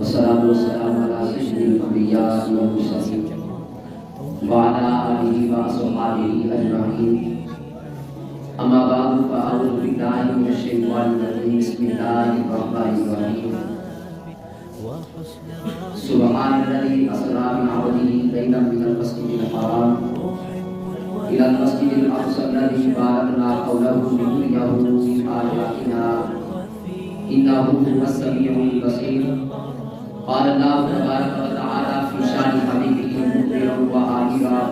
والصلاة والسلام على سيد الأنبياء والمرسلين وعلى آله وأصحابه أجمعين. أما بعد فأعوذ بالله من الشيطان الرجيم. بسم الله الرحمن الرحيم. سبحان الذي أسرى بعبده ليلا من المسجد الحرام إلى المسجد الأقصى الذي باركنا حوله لنريه من آياتنا إنه هو السميع البصير. قال الله تبارك وتعالى في شأن حبيبه مطيعا وآخرا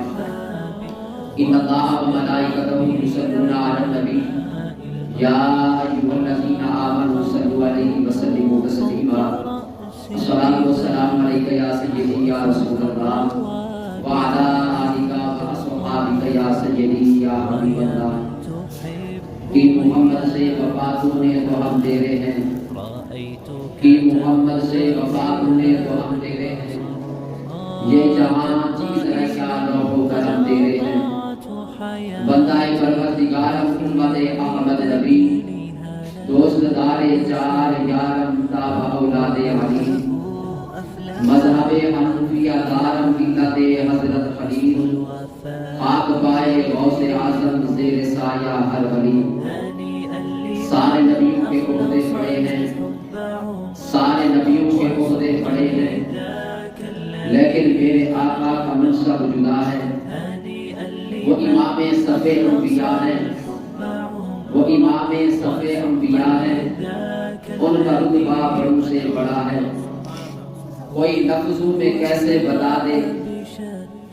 إن الله وملائكته يصلون على النبي يا أيها الذين آمنوا صلوا عليه وسلموا تسليما. الصلاة والسلام عليك يا سيدي يا رسول الله وعلى آلك وأصحابك يا سيدي يا حبيب الله. کہ محمد سے وفا نے تو ہم دے رہے ہیں، کہ محمد سے وفا نے تو ہم دے رہے ہیں، یہ جہاں چیز ہے کیا لو ہو کر ہم دے رہے ہیں. بندہ پروردگارم امت احمد نبی دوست دار چار یارم تابع اولاد علی مذہب حنفیہ دارم ملت حضرت خلیل خاک پائے غوث اعظم زیر سایہ ہر ولی. سارے نبیوں کے عہدے پڑے ہیں، سارے نبیوں کے عہدے پڑے ہیں، لیکن میرے آقا کا منصب جدا ہے. وہ امام صف انبیاء ہے، وہ امام صف انبیاء ہے، ان کا رتبہ بڑوں سے بڑا ہے. کوئی لفظوں میں کیسے بتا دے،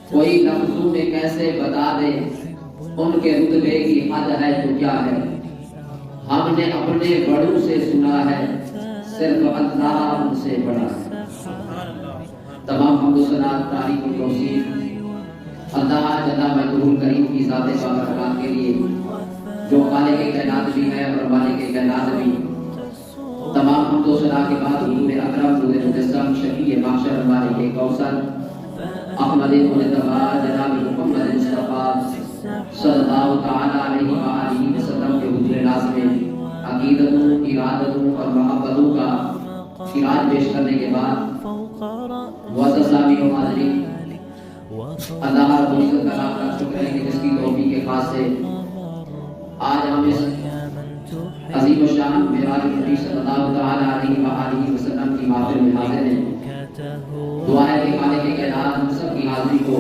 کوئی لفظوں میں کیسے بتا دے ان کے رتبے کی حد ہے تو کیا ہے. ہم نے اپنے بڑوں سے سنا ہے، صرف اللہ ان سے بڑا ہے. تمام حمد و ثنا تعریف و توصیف اللہ جل مجدہ کریم کی ذات بابرکات کے لیے جو خالق کائنات بھی ہے اور مالک کائنات بھی. تمام حمد و ثنا کے بعد حضور اکرم حضور مجسم شفیع محشر مالک کوثر احمد مجتبی جناب محمد مصطفیٰ صلی اللہ تعالی علیہ وآلہ وسلم کے حضور ناز میں عقیدتوں، ارادتوں اور محبتوں کا خراج پیش کرنے کے بعد معزز سامعین و حاضرین، اللہ رب العزت کا لاکھ لاکھ شکر ہے کہ جس کی توفیق کے خاص سے آج ہم اس عظیم الشان معراج نبی صلی اللہ تعالی علیہ وآلہ وسلم کی محفل میں حاضر ہیں. دعا ہے کہ خالق کائنات ہم سب کی حاضری کو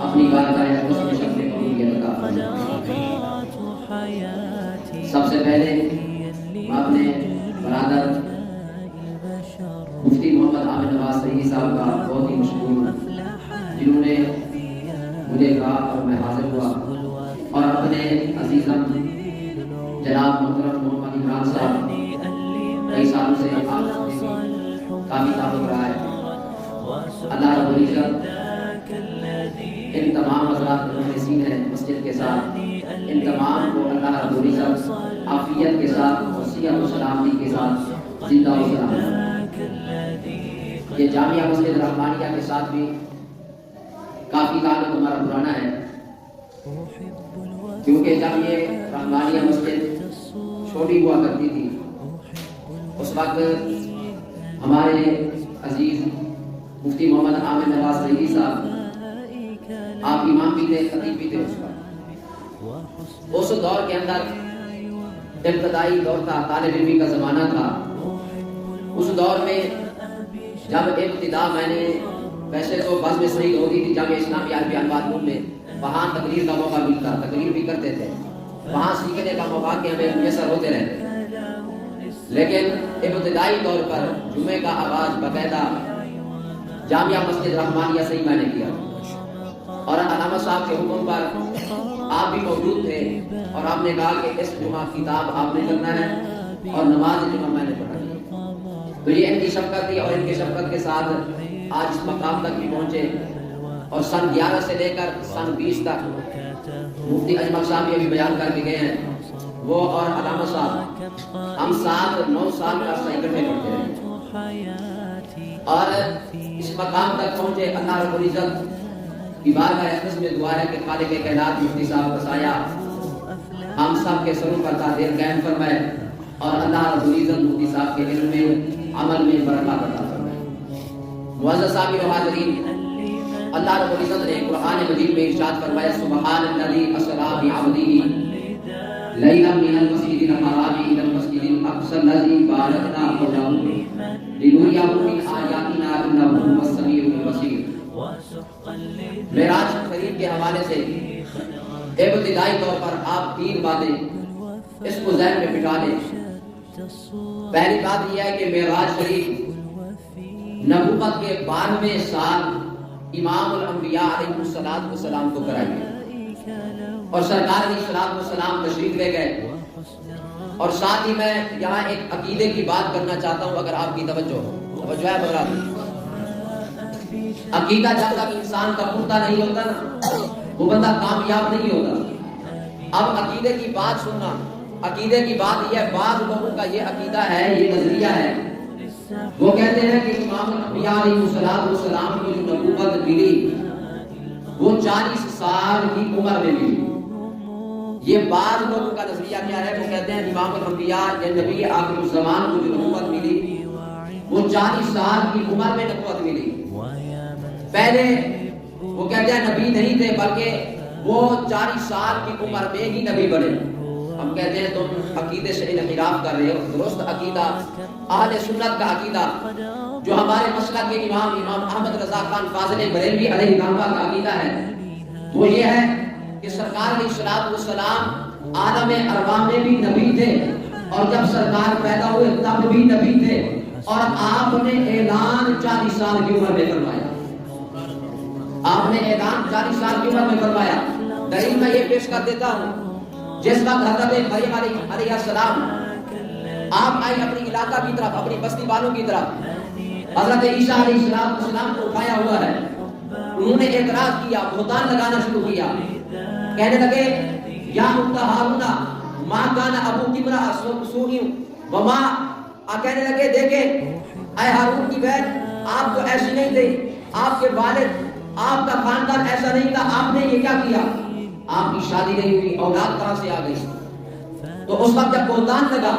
اپنی بارگاہ اقدس میں شرف قبولیت عطا فرمائے. سب سے پہلے اپنے برادر مفتی محمد عامر نواز صحیح صاحب کا بہت ہی مشکور، جنہوں نے مجھے کہا اور میں حاضر ہوا، اور اپنے عزیزم جناب محترم محمد عمران صاحب کئی سالوں سے کافی تعلق رہا ہے. اللہ رب العزت ان تمام حضرات محسنین ہیں مسجد کے ساتھ، ان تمام کو اللہ رب العزت عافیت کے ساتھ اور صحت و سلامتی کے ساتھ زندہ و سلامت. یہ جامعہ مسجد رحمانیہ کے ساتھ بھی کافی تعلق ہمارا پرانا ہے، کیونکہ جب یہ رحمانیہ مسجد چھوٹی ہوا کرتی تھی اس وقت ہمارے عزیز مفتی محمد عامر نواز صحیح صاحب آپ امام بھی تھے، خطیب بھی تھے. اس دور کے اندر ابتدائی دور تھا، طالب علمی کا زمانہ تھا. اس دور میں جب ابتدا میں نے ویسے تو بس میں صحیح ہوتی تھی جامعہ اسلامیہ عربی انوار میں، وہاں تقریر کا موقع ملتا، تقریر بھی کرتے تھے، وہاں سیکھنے کا مواقع ہمیں میسر ہوتے رہتے. لیکن ابتدائی طور پر جمعے کا آغاز باقاعدہ جامعہ مسجد رحمانیہ سے ہی میں نے کیا، اور علامہ صاحب کے حکم پر آپ بھی موجود تھے اور آپ نے کہا کہ اس جمعہ کتاب آپ نے کرنا ہے اور نماز جمعہ میں نے پڑھانی. تو یہ ان کی شفقت تھی، اور ان کی شفقت کے ساتھ آج اس مقام تک بھی پہنچے. اور سن 11 سے لے کر سن 20 تک مفتی اجمل صاحب بھی ابھی بیان کر کے گئے ہیں، وہ اور علامہ صاحب ہم 7-9 سال کا عرصہ اکٹھے پڑھتے رہے اور اس مقام تک پہنچے. اللہ رب العزت کی بارگاہ اقدس میں دعا ہے کہ خالق کائنات مفتی صاحب کا سایہ ہم سب کے سروں پر دیر قائم فرمائے، اور اللہ رب العزت مفتی صاحب کے علم میں عمل میں برکات عطا فرمائے. معزز سامعین و حاضرین، اللہ رب العزت نے قرآن مجید میں ارشاد فرمایا سبحان الذی اسری بعبدہ لیلا من المسجد الحرام الی المسجد الاقصی الذی بارکنا حولہ لنریہ من آیاتنا انہ هو السمیع البصیر۔ معراج شریف کے حوالے سے ابتدائی طور پر آپ تین باتیں اس کو ذہن میں بٹھا لیں۔ پہلی بات یہ ہے کہ معراج شریف نبوت کے 12ویں سال امام الانبیاء علیہ السلام کو کرائی گئی اور سرکار علیہ السلام تشریف لے گئے۔ اور ساتھ ہی میں یہاں ایک عقیدے کی بات کرنا چاہتا ہوں، اگر آپ کی توجہ ہے برادر۔ عقیدہ جب تک انسان کا پختہ نہیں ہوتا نا، وہ بندہ کامیاب نہیں ہوتا۔ اب عقیدے کی بات سننا، عقیدے کی بات یہ ہے، بعض لوگوں کا یہ عقیدہ ہے، یہ نظریہ ہے، وہ کہتے ہیں کہ امام الانبیاء علیہ السلام کو جو نبوت ملی وہ 40 سال کی عمر میں ملی۔ یہ بعض لوگوں کا نظریہ کیا ہے، وہ کہتے ہیں امام الانبیاء یا نبی آخر الزمان کو جو نبوت ملی وہ 40 سال کی عمر میں نبوت ملی۔ پہلے وہ کہتے ہیں نبی نہیں تھے، بلکہ وہ 40 سال کی عمر میں ہی نبی بنے۔ ہم کہتے ہیں تم عقیدے سے انحراف کر رہے ہو۔ درست عقیدہ، اہل سنت کا عقیدہ، جو ہمارے مسلک کے امام احمد رضا خان فاضل بریلوی علیہ السلام کا عقیدہ ہے، وہ یہ ہے کہ سرکار علیہ السلام عالم ارواح میں بھی نبی تھے، اور جب سرکار پیدا ہوئے تب بھی نبی تھے، اور آپ نے اعلان 40 سال کی عمر میں فرمایا۔ آپ نے اعلان 40 سال کی عمر میں فرمایا۔ دلیل میں یہ پیش کر دیتا ہوں، جس وقت حضرت مریم علیہ السلام آپ آئی اپنی علاقہ کی طرف، اپنی بستی والوں کی طرف، حضرت عیسیٰ علیہ السلام کو اٹھایا ہوا ہے، انہوں نے اعتراض کیا، بہتان لگانا شروع کیا، کہنے لگے یا اخت ہارون ما کان ابوک امرأ سوء وما، کہنے لگے دیکھیں اے ہارون کی بہن، آپ تو ایسی نہیں تھے، آپ کے والد، آپ کا خاندان ایسا نہیں تھا، آپ نے یہ کیا کیا؟ آپ کی شادی نہیں ہوئی، اولاد کہاں سے آ گئی؟ تو اس وقت جب بہتان لگا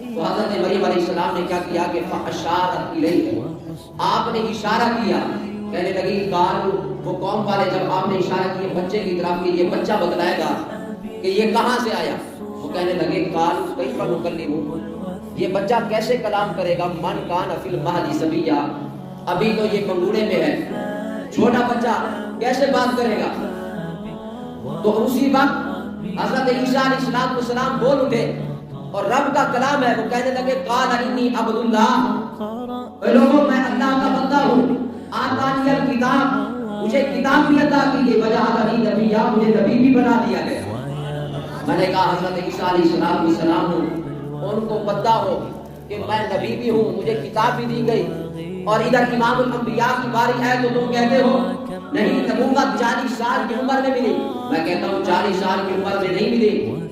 تو حضرت مریم علیہ السلام نے کیا کیا کہ فاشارت الیہ، آپ نے اشارہ کیا، کہنے لگی قالوا، وہ قوم والے جب آپ نے اشارہ کیا بچے کی طرف کہ یہ بچہ بتلائے گا کہ یہ کہاں سے آیا، وہ کہنے لگے قالوا کیف نکلم، یہ بچہ کیسے کلام کرے گا، من کان فی المہد صبیا، ابھی تو یہ پنگوڑے میں ہے، چھوٹا بچہ کیسے بات کرے گا؟ تو اسی وقت حضرت عیسیٰ علیہ السلام بول اٹھے، اور رب کا کلام ہے، وہ کہنے لگے قال انی عبد اللہ، اے لوگوں میں اللہ کا بندہ ہوں، آتانی الکتاب، مجھے کتاب بھی عطا کی گئی، وجعلنی نبیا، مجھے نبی بھی بنا دیا گیا۔ میں نے کہا حضرت عیسیٰ علیہ السلام ہوں، ان کو پتہ ہو کہ میں نبی بھی ہوں، مجھے کتاب بھی دی گئی، اور ادھر امام الانبیاء کی باری ہے تو تم کہتے ہو نہیں نبوت 40 سال کی عمر میں ملی۔ میں کہتا ہوں 40 سال کی عمر میں نہیں ملی،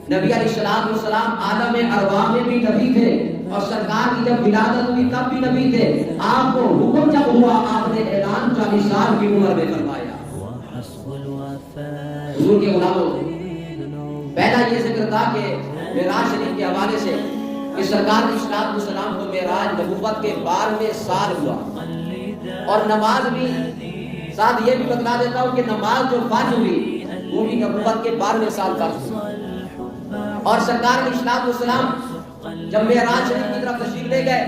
نبی علیہ السلام عالم ارواح میں بھی نبی تھے، اور سرکار کی جب ولادت ہوئی تب بھی نبی تھے، آپ کو حکم جب ہوا آپ نے اعلان 40 سال کی عمر میں فرمایا۔ حضور کے غلاموں، پہلا یہ ذکر تھا کہ معراج شریف کے حوالے سے کہ سرکار علیہ السلام کو معراج نبوت کے 12ویں سال ہوا، اور نماز بھی ساتھ یہ بھی بتلا دیتا ہوں کہ نماز جو فرض ہوئی وہ بھی نبوت کے 12ویں سال فرض ہوئی، اور سرکار علیہ السلام جب معراج شریف کی طرف تشریف لے گئے،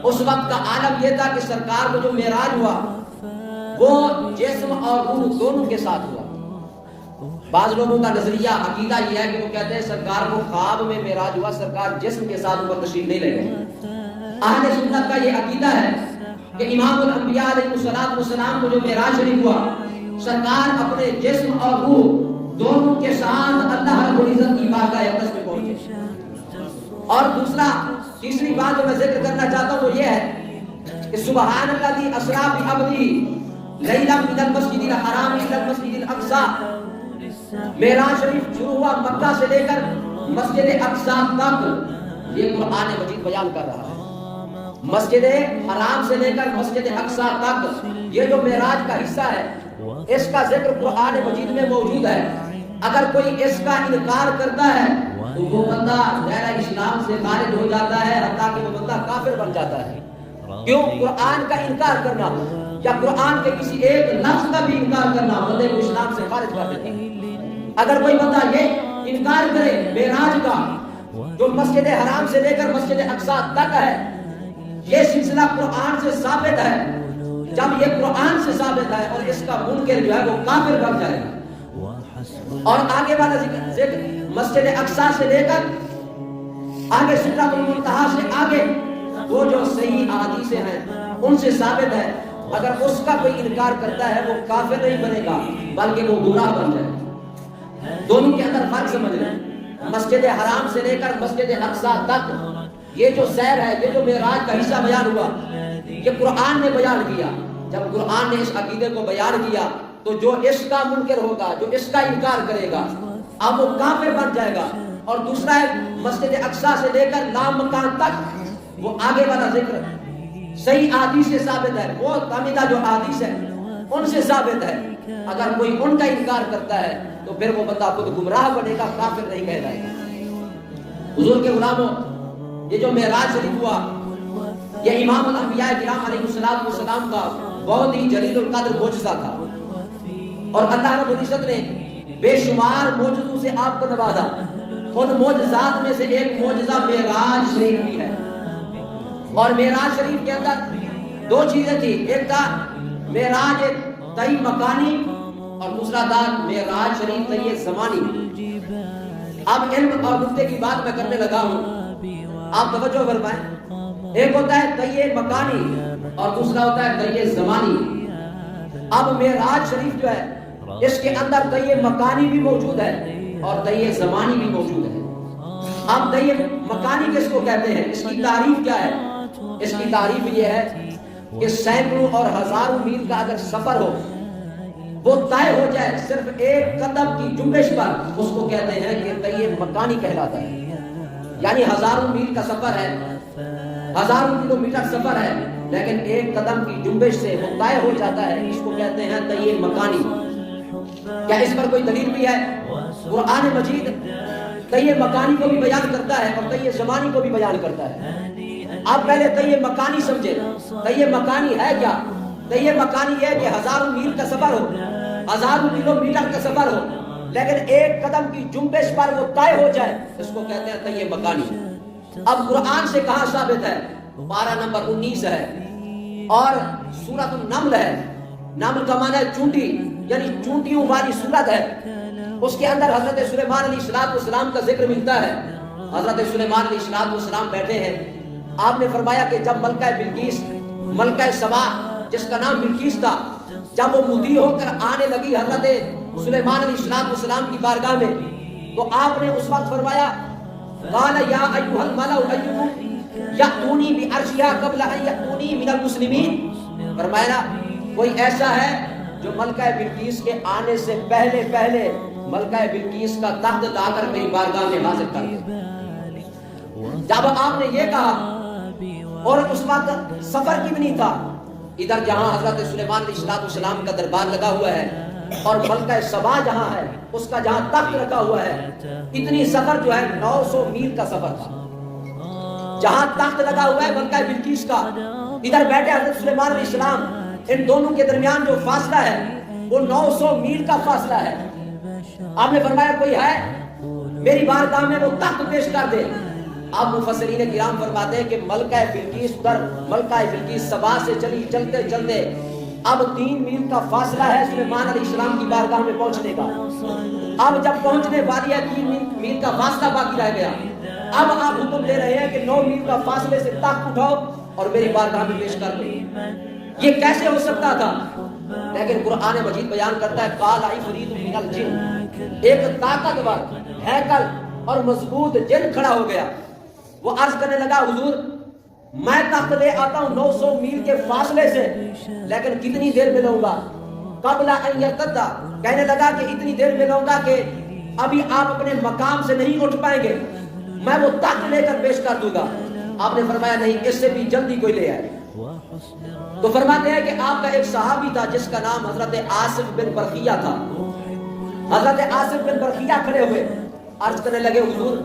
اس وقت کا عالم یہ تھا کہ سرکار کو جو معراج ہوا وہ جسم اور روح دونوں کے ساتھ ہوا۔ بعض لوگوں کا نظریہ عقیدہ یہ ہے کہ وہ کہتے ہیں سرکار کو خواب میں معراج ہوا، سرکار جسم کے ساتھ اوپر تشریف نہیں لے گئے۔ اہل سنت کا یہ عقیدہ ہے کہ امام الانبیاء علیہ السلام کو جو معراج شریف ہوا، سرکار اپنے جسم اور روح دونوں کے ساتھ اللہ رب العزت کی بارگاہ اقدس میں پہنچے۔ اور تیسری بات جو میں ذکر کرنا چاہتا ہوں وہ یہ ہے کہ سبحان الذی اسری بعبدہ لیلا من المسجد الحرام الی المسجد الاقصی، معراج شریف شروع ہوا مکہ سے لے کر مسجد اقصی تک، یہ قرآن مجید بیان کر رہا ہے۔ مسجد حرام سے لے کر مسجد اقصی تک یہ جو معراج کا حصہ ہے، اس کا ذکر قرآن مجید میں موجود ہے۔ اگر کوئی اس کا انکار کرتا ہے تو وہ بندہ دائرہ اسلام سے خارج ہو جاتا ہے، حتیٰ کہ وہ بندہ کافر بن جاتا ہے۔ کیوں؟ قرآن کا انکار کرنا یا قرآن کے کسی ایک لفظ کا بھی انکار کرنا بندے کو اسلام سے خارج کر دیتا ہے۔ اگر کوئی بندہ یہ انکار کرے معراج کا جو مسجد حرام سے لے کر مسجد اقصی تک ہے، یہ سلسلہ قرآن سے ثابت ہے، جب یہ قرآن سے ثابت ہے اور اس کا منکر جو ہے وہ کافر بن جائے گا۔ اور آگے والا ذکر مسجد اقصی سے لے کر آگے سدرۃ المنتہا سے آگے وہ جو صحیح احادیثیں ہیں ان سے ثابت ہے، اگر اس کا کوئی انکار کرتا ہے وہ کافر نہیں بنے گا بلکہ وہ گمراہ بن جائے گا۔ دونوں کے اندر فرق سمجھ لیں۔ مسجد حرام سے لے کر مسجد اقصی تک یہ جو سیر ہے، یہ جو معراج کا حصہ بیان ہوا، یہ قرآن نے بیان کیا۔ جب قرآن نے اس عقیدے کو بیان کیا تو جو اس کا منکر ہوگا، جو اس کا انکار کرے گا، اب وہ کافر بن جائے گا۔ اور دوسرا ہے مسجد اقصی سے لے کر لامکان تک، وہ آگے والا ذکر صحیح احادیث سے ثابت ہے، وہ تعمیدہ جو احادیث ہے ان سے ثابت ہے۔ اگر کوئی ان کا انکار کرتا ہے تو پھر وہ بندہ خود گمراہ بنے گا، کافر نہیں کہلائے گا۔ حضور کے غلاموں، یہ جو معراج شریف ہوا، یہ امام الانبیاء کرام علیہ السلام کا بہت ہی جلیل القدر معجزہ تھا، اور اللہ رب العزت نے بے شمار معجزوں سے آپ کو نوازا۔ ان معجزات میں سے ایک معجزہ معراج شریف بھی ہے، اور معراج شریف کے اندر دو چیزیں تھی، ایک تھا معراج طی مکانی اور دوسرا تھا معراج شریف طی زمانی۔ اب علم اور نقطے کی بات میں کرنے لگا ہوں، آپ توجہ فرمائیں۔ ایک ہوتا ہے طی مکانی اور دوسرا ہوتا ہے طی زمانی۔ اب معراج شریف جو ہے اس کے اندر طی مکانی بھی موجود ہے اور طی زمانی بھی موجود ہے۔ اب طی مکانی کس کو کہتے ہیں؟ اس کی تعریف کیا ہے؟ اس کی تعریف یہ ہے کہ سینکڑوں اور ہزاروں میل کا اگر سفر ہو، وہ طے ہو جائے صرف ایک قدم کی جنبش پر، اس کو کہتے ہیں کہ طی مکانی کہلاتا ہے۔ یعنی ہزاروں میل کا سفر ہے، ہزاروں کلومیٹر سفر ہے، لیکن ایک قدم کی جنبش سے وہ طے ہو جاتا ہے، اس کو کہتے ہیں طی مکانی۔ کیا اس پر کوئی دلیل بھی ہے؟ قرآن مجید طی مکانی کو بھی بیان کرتا ہے اور طی زمانی کو بھی بیان کرتا ہے۔ آپ پہلے طی مکانی سمجھے، طی مکانی ہے کیا؟ طی مکانی یہ ہے کہ ہزاروں میل کا سفر ہو، ہزاروں کلومیٹر کا سفر ہو، لیکن ایک قدم کی جنبش پر وہ طے ہو جائے، اس کو کہتے ہیں طی مکانی۔ اب قرآن سے کہاں ثابت ہے؟ پارہ نمبر 19 ہے اور سورۃ النمل ہے۔ نمل کا معنی ہے چونٹی، یعنی چونٹیوں والی سورت ہے۔ اس کے اندر حضرت سلیمان علیہ السلام کا ذکر ملتا ہے۔ حضرت سلیمان علیہ السلام بیٹھے ہیں، آپ نے فرمایا کہ جب ملکہ بلقیس، ملکہ سبا جس کا نام بلقیس تھا، جب وہ مدعی ہو کر آنے لگی حضرت سلیمان علیہ السلام کی بارگاہ میں، تو آپ نے اس وقت فرمایا قال یا ایھا الملأ ایکم یأتونی بعرشھا قبل ان یأتونی من المسلمین۔ فرمایا کوئی ایسا ہے جو ملکہ بلقیس کے آنے سے پہلے پہلے ملکہ بلقیس کا تخت لا کر میری بارگاہ میں حاضر کر دے۔ جب آپ نے یہ کہا، اور اس وقت سفر کی بھی نہیں تھا، ادھر جہاں حضرت سلیمان علیہ السلام کا دربار لگا ہوا ہے اور ملکہ سبا جہاں ہے اس کا جہاں تخت رکھا ہوا ہے، اتنی سفر جو ہے 900 میل کا سفر تھا۔ جہاں تخت لگا ہوا ہے ملکہ بلقیس کا، ادھر بیٹھے حضرت سلیمان علیہ السلام، ان دونوں کے درمیان جو فاصلہ ہے وہ 900 میل کا فاصلہ ہے۔ آپ نے فرمایا کوئی ہے میری بارگاہ میں وہ تخت پیش کر دے۔ اب مفسرین کرام فرماتے ہیں کہ ملکہ بلقیس سبا سے چلتے چلتے اب 3 میل کا فاصلہ ہے سلیمان علیہ السلام کی بارگاہ میں پہنچنے کا۔ اب جب پہنچنے والی ہے 3 میل کا فاصلہ باقی رہ گیا، اب آپ حکم دے رہے ہیں کہ 9 میل کا فاصلے سے تخت اٹھاؤ اور میری بارگاہ میں پیش کر دو۔ یہ کیسے ہو سکتا تھا؟ لیکن قرآن مجید بیان کرتا ہے قال عفریت من الجن، ایک طاقتور ہیکل اور مضبوط جن کھڑا ہو گیا۔ وہ عرض کرنے لگا حضور میں تخت لے آتا ہوں 900 میل کے فاصلے سے، لیکن کتنی دیر میں لوں گا؟ قبل ان یرتد، کہنے لگا کہ اتنی دیر میں لوں گا کہ ابھی آپ اپنے مقام سے نہیں اٹھ پائیں گے، میں وہ تخت لے کر پیش کر دوں گا۔ آپ نے فرمایا نہیں، اس سے بھی جلدی کوئی لے آئے۔ تو فرماتے ہیں کہ آپ کا ایک صحابی تھا جس کا نام حضرت آصف بن برقیہ تھا۔ حضرت آصف بن برقیہ کھڑے ہوئے عرض کرنے لگے حضور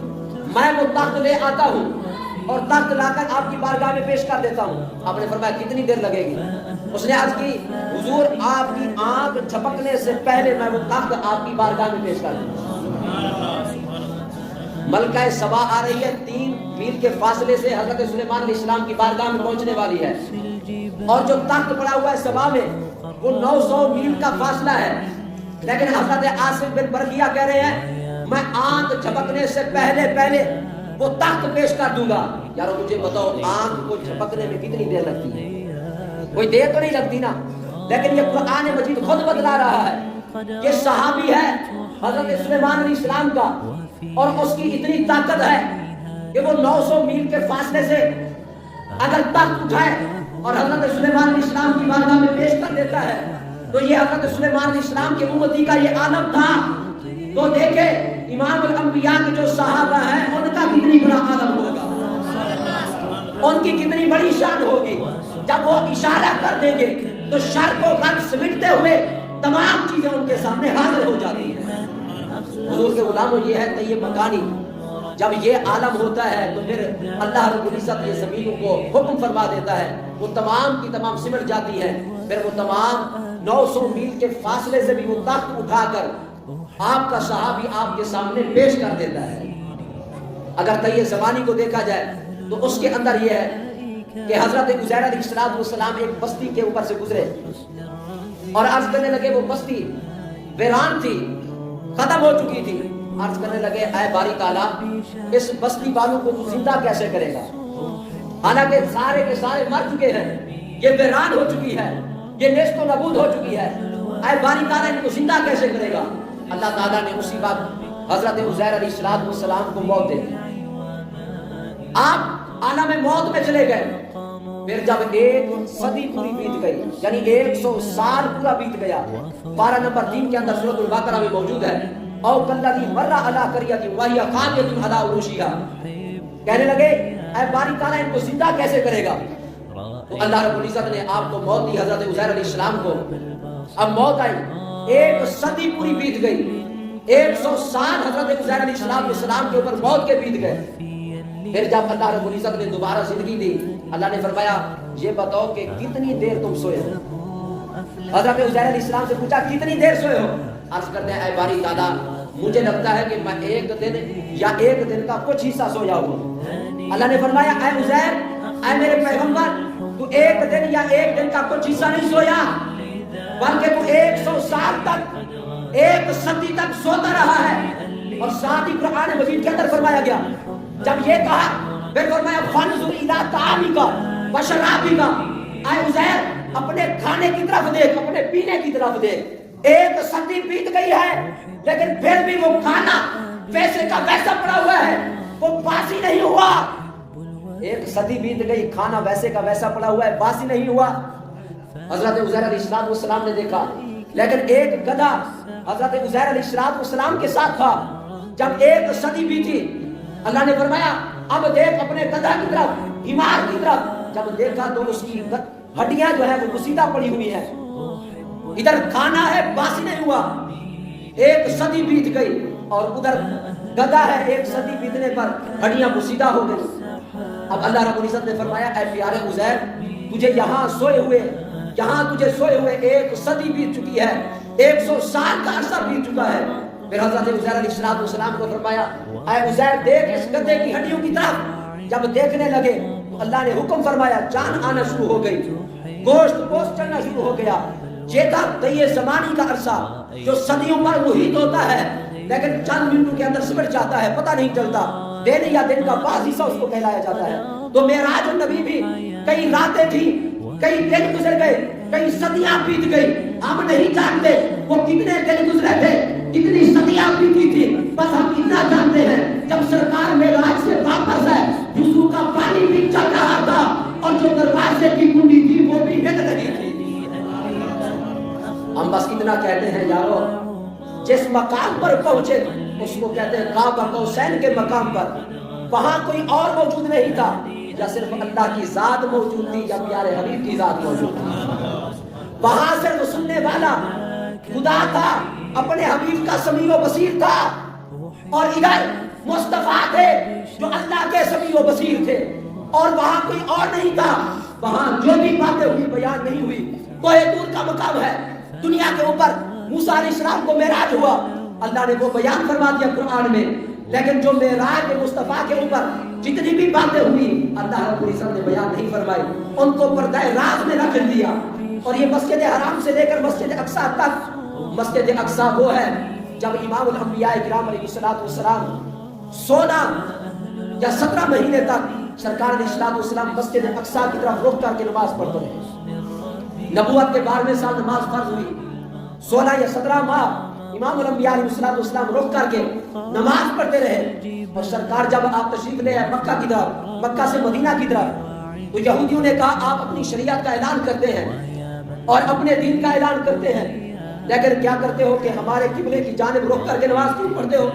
میں وہ تخت لے آتا ہوں، اور تخت لا کر آپ کی بارگاہ میں پیش کر دیتا ہوں۔ آپ نے فرمایا کتنی دیر لگے گی؟ اس نے عرض کی حضور آپ کی آنکھ جھپکنے سے پہلے میں وہ تخت آپ کی بارگاہ میں پیش کر دوں۔ ملکہ سبا آ رہی ہے، 3 میل کے فاصلے سے حضرت سلیمان علیہ السلام کی بارگاہ میں پہنچنے والی ہے، اور جو تخت پڑا ہوا ہے سبا میں وہ 900 میل کا فاصلہ ہے، لیکن حضرت آصف بن برقیہ کہہ رہے ہیں میں آنکھ جھپکنے سے پہلے وہ تخت پیش کر دوں گا۔ یارو مجھے بتاؤ آنکھ کو جھپکنے میں کتنی دیر لگتی ہے؟ کوئی دیر تو نہیں لگتی نا، لیکن یہ قرآن مجید خود بتلا رہا ہے کہ صحابی ہے حضرت سلیمان علیہ السلام کا، اور اس کی اتنی طاقت ہے کہ وہ 900 میل کے فاصلے سے اگر تخت اٹھائے اور حضرت سلیمان علیہ السلام کی بارگاہ میں پیش کر دیتا ہے تو یہ حضرت سلیمان علیہ السلام کی امتی کا یہ عالم تھا۔ تو دیکھیں امام الانبیاء کے جو صحابہ ہیں ان کا کتنی بڑا عالم ہوگا، ان کی کتنی بڑی شان ہوگی۔ جب وہ اشارہ کر دیں گے تو شرق و غرب سمیٹتے ہوئے تمام چیزیں ان کے سامنے حاضر ہو جاتی ہیں۔ حضور کے غلاموں یہ ہے طیب مکانی، جب یہ عالم ہوتا ہے تو پھر اللہ رب العزت یہ زمینوں کو حکم فرما دیتا ہے، وہ تمام کی تمام سمٹ جاتی ہے، پھر وہ تمام 900 میل کے فاصلے سے بھی وہ تخت اٹھا کر آپ کا صحابی آپ کے سامنے پیش کر دیتا ہے۔ اگر طیب زمانی کو دیکھا جائے تو اس کے اندر یہ ہے کہ حضرت عزیر علیہ السلام ایک بستی کے اوپر سے گزرے اور عرض کرنے لگے وہ بستی ویران تھی، ختم ہو چکی تھی۔ عرض کرنے لگے اے باری تعالیٰ اس بستی والوں کو تو زندہ کیسے کرے گا، حالانکہ سارے کے سارے مر چکے ہیں، یہ ویران ہو چکی ہے، یہ نیست و نابود ہو چکی ہے، اے باری تعالیٰ ان کو زندہ کیسے کرے گا؟ اللہ تعالیٰ نے اسی وقت حضرت عزیر علیہ السلام کو موت دے دی۔ آپ عالم موت میں چلے گئے۔ پھر جب 1 صدی پوری بیت گئی، یعنی 100 سال پورا بیت گیا، پارہ نمبر 3 کے اندر سورۃ البقرہ میں موجود ہے او کلذی مر علی قریۃ وہی خاویۃ علی عروشہا، کہنے لگے اے باری تعالیٰ ان کو زندہ کیسے کرے گا؟ تو اللہ رب العزت نے آپ کو موت دی، حضرت عزیر علیہ السلام کو۔ اب موت آئی، 1 صدی پوری بیت گئی، 100 سال حضرت عزیر علیہ السلام کے اوپر موت کے بیت گئے۔ پھر جب اللہ رب العزت نے دوبارہ زندگی دی، اللہ نے فرمایا یہ بتاؤ کہ کتنی دیر تم سوئے ہو؟ حضرت عزیر علیہ السلام سے پوچھا کتنی دیر سوئے ہو؟ عرض کرتے ہیں اے باری تعالیٰ مجھے لگتا ہے کہ میں 1 دن یا 1 دن کا کچھ حصہ سویا ہوں۔ اللہ نے فرمایا اے عزیر، اے میرے پیغمبر، تو 1 دن یا 1 دن کا کچھ حصہ نہیں سویا، بلکہ تو 100 سال تک، 1 صدی تک سوتا رہا ہے۔ اور ساتھ ہی قرآن مجید کے اندر فرمایا گیا، جب یہ کہا پھر فرمایا فانظر الی طعامک وشرابک، اے عزیر اپنے کھانے کی طرف دیکھ، اپنے پینے کی طرف دیکھ۔ 1 صدی بیت گئی ہے لیکن پھر بھی وہ کھانا ویسے کا ویسا پڑا ہوا ہے، وہ باسی نہیں ہوا۔ 1 صدی بیت گئی، کھانا ویسے کا ویسا پڑا ہوا ہے، باسی نہیں ہوا۔ حضرت عزیر علیہ السلام نے دیکھا، لیکن ایک گدھا حضرت عزیر علیہ السلام کے ساتھ تھا۔ جب 1 صدی بیتی، اللہ نے فرمایا اب دیکھ اپنے گدھا کی طرف، حمار کی طرف۔ جب دیکھا تو اس کی ہڈیاں جو ہے وہ گسیدہ پڑی ہوئی ہیں، ادھر کھانا ہے باسی نہیں ہوا۔ 1 صدی بیت گئی اور ادھر گدھا ہے، 1 صدی بیتنے پر ہڈیاں گسیدہ ہو گئی۔ اب اللہ رب العزت نے فرمایا اے پیارے عزیر تجھے یہاں سوئے ہوئے 1 صدی بیت چکی ہے، 100 سال کا عرصہ بیت چکا ہے۔ پھر حضرت عزیر علیہ السلام کو فرمایا اے عزیر دیکھ اس گدھے کی ہڈیوں کی طرف۔ جب دیکھنے لگے تو اللہ نے حکم فرمایا، جان آنا شروع ہو گئی، گوشت پوست چلنا شروع ہو گیا۔ یہ تھا طیب زمانی کا عرصہ جو صدیوں پر محیط ہوتا ہے لیکن چند منٹوں کے اندر سمٹ جاتا ہے، پتہ نہیں چلتا، دن یا دن کا بعض حصہ اس کو کہلایا جاتا ہے۔ تو معراج النبی بھی کئی راتیں تھی، کئی دن گزر گئے، کئی صدیاں بیت گئی، ہم نہیں جانتے وہ کتنے دن گزرے تھے، کتنی صدیاں بیتی تھی، بس ہم اتنا جانتے ہیں جب سرکار معراج سے واپس ہے وضو کا پانی بھی چل رہا تھا اور جو دروازے کی کنڈی تھی وہ بھی ہل رہی تھی۔ ہم بس اتنا کہتے ہیں یارو جس مقام پر پہنچے اس کو کہتے ہیں قاب قوسین کے مقام پر، وہاں کوئی اور موجود نہیں تھا، یا صرف اللہ کی ذات موجود تھی یا پیارے حبیب کی ذات موجود تھی۔ وہاں صرف سننے والا خدا تھا، اپنے حبیب کا سمیع و بصیر تھا، اور ادھر مصطفیٰ تھے جو اللہ کے سمیع و بصیر تھے، اور وہاں کوئی اور نہیں تھا، وہاں جو بھی باتیں ہوئی بیان نہیں ہوئی۔ کوہ طور کا مقام ہے، دنیا کے اوپر موسیٰ علیہ السلام کو معراج ہوا، اللہ نے وہ بیان فرما دیا قرآن میں، لیکن جو معراج مصطفیٰ کے اوپر جتنی بھی باتیں ہوئی اللہ رب العزت نے بیان نہیں فرمائی، ان کو پردہ راز میں رکھ دیا۔ اور یہ مسجد حرام سے لے کر مسجد اقصیٰ تک، مسجد اقصیٰ وہ ہے جب امام الانبیاء کرام علیہ السلام 16 یا 17 مہینے تک سرکار علیہ السلام مسجد اقصیٰ کی طرف رخ کر کے نماز پڑھتے رہے۔ نبوت کے 12ویں سال نماز فرض ہوئی، 16 یا 17 ماہ امام الانبیاء علیہ السلام رخ کر کے نماز پڑھتے رہے۔ اور سرکار جب آپ تشریف لے آئے مکہ کی طرف، مکہ سے مدینہ کی طرف، تو یہودیوں نے کہا آپ اپنی شریعت کا اعلان کرتے ہیں اور اپنے دین کا اعلان کرتے ہیں، لیکن کیا کرتے ہو کہ ہمارے قبلے کی جانب رخ کر کے نماز کیوں پڑھتے ہو؟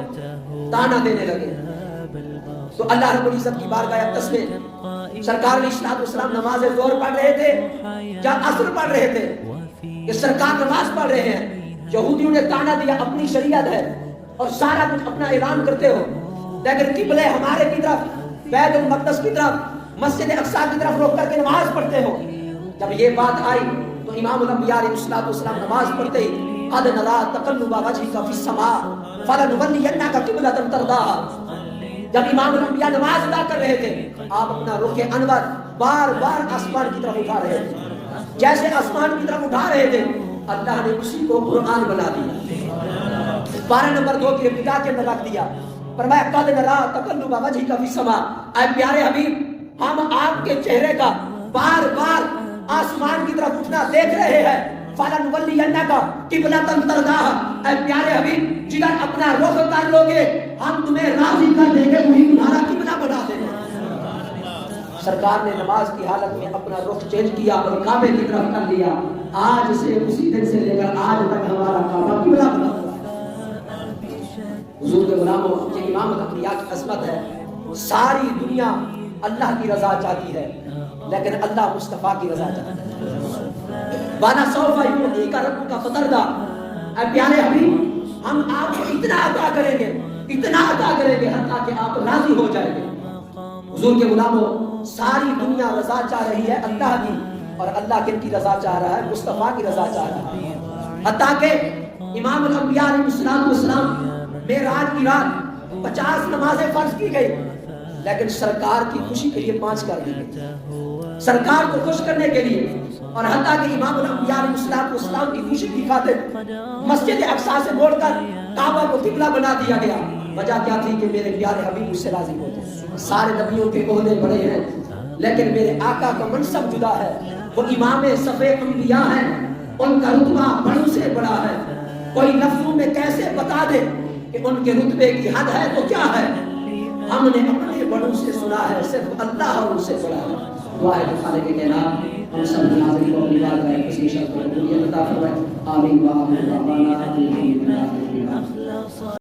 تانا دینے لگے۔ تو اللہ رب العزت کی بارگاہ اقدس میں سرکار علیہ السلام نماز ظہر پڑھ رہے تھے یا عصر پڑھ رہے تھے کہ سرکار نماز پڑھ رہے ہیں، یہودیوں نے تانا دیا اپنی شریعت ہے اور سارا کچھ اپنا اعلان کرتے ہو، لیکن قبلے ہمارے کی طرف، بیت المقدس کی طرف، مسجد اقصیٰ کی طرف رخ کر کے نماز پڑھتے ہو۔ جب یہ بات آئی تو امام الانبیاء علیہ السلام نماز پڑھتے ہی قد نرا تقلب وجهك في السماء فلنولينك قبلة ترضاها، جب امام الانبیاء نماز ادا کر رہے تھے آپ اپنا رخ انور بار بار آسمان کی طرف اٹھا رہے تھے، جیسے آسمان کی طرف اٹھا رہے تھے اللہ نے اسی کو قرآن بنا دیا، پارہ نمبر 2 کی ابتدا کے اندر رکھ دیا، فرمایا قد نرا تقلب وجهك في السماء، اے پیارے حبیب ہم آپ کے چہرے کا بار بار آسمان کی طرف اٹھنا دیکھ رہے ہیں، فَلَنُوَلِّيَنَّكَ قِبْلَةً تَرْضَاهَا، اے پیارے حبیب جدھر اپنا رخ کر لوگے ہم تمہیں راضی کر دیں گے، وہی تمہارا قبلہ بنا دیں گے۔ سرکار نے نماز کی حالت میں اپنا رخ چینج کیا اور کعبے کی طرف کر لیا، آج سے اسی دن سے لے کر آج تک ہمارا کعبہ قبلہ بنا ہوا ہے۔ حضور کے غلاموں، یہ امام الانبیاء کی عظمت ہے۔ ساری دنیا اللہ کی رضا چاہتی ہے لیکن اللہ مصطفیٰ کی رضا چاہتا ہے۔ وَأَنَا سَوْفَ يُعْطِيكَ رَبُّكَ فَتَرْضَىٰ، اے پیارے حبیب ہم آپ کو اتنا عطا کریں گے، اتنا عطا کریں گے حتیٰ کہ آپ راضی ہو جائیں گے۔ حضور کے غلاموں، ساری دنیا رضا چاہ رہی ہے اللہ کی، اور اللہ کن کی رضا چاہ رہا ہے؟ مصطفیٰ کی رضا چاہ رہا ہے۔ حتیٰ کہ امام الانبیاء علیہ السلام معراج کی رات 50 نمازیں فرض کی گئی، لیکن سرکار کی خوشی کے لیے 5 کر دی گئی، سرکار کو خوش کرنے کے لیے۔ اور حتیٰ کہ امام الانبیاء علیہ السلام کی خوشی کی خاطر مسجد اقصیٰ سے موڑ کر کعبہ کو قبلہ بنا دیا گیا۔ وجہ کیا تھی کہ میرے پیارے حبیب مجھ سے راضی ہوتے۔ سارے نبیوں کے عہدے بڑے ہیں لیکن میرے آقا کا منصب جدا ہے، وہ امام صف انبیاء ہیں، ان کا رتبہ بڑوں سے بڑا ہے۔ کوئی لفظوں میں کیسے بتا دے کہ ان کے رتبے کی حد ہے تو کیا ہے؟ ہم نے اپنے بڑوں سے سنا ہے، صرف اللہ ان سے بڑا ہے۔ دعا ہے کہ خالق کائنات ہم سب حاضرین کو اپنی بات کا کسی شخص کو قبولیت عطا فرمائے۔ آمین و آمین و آمین۔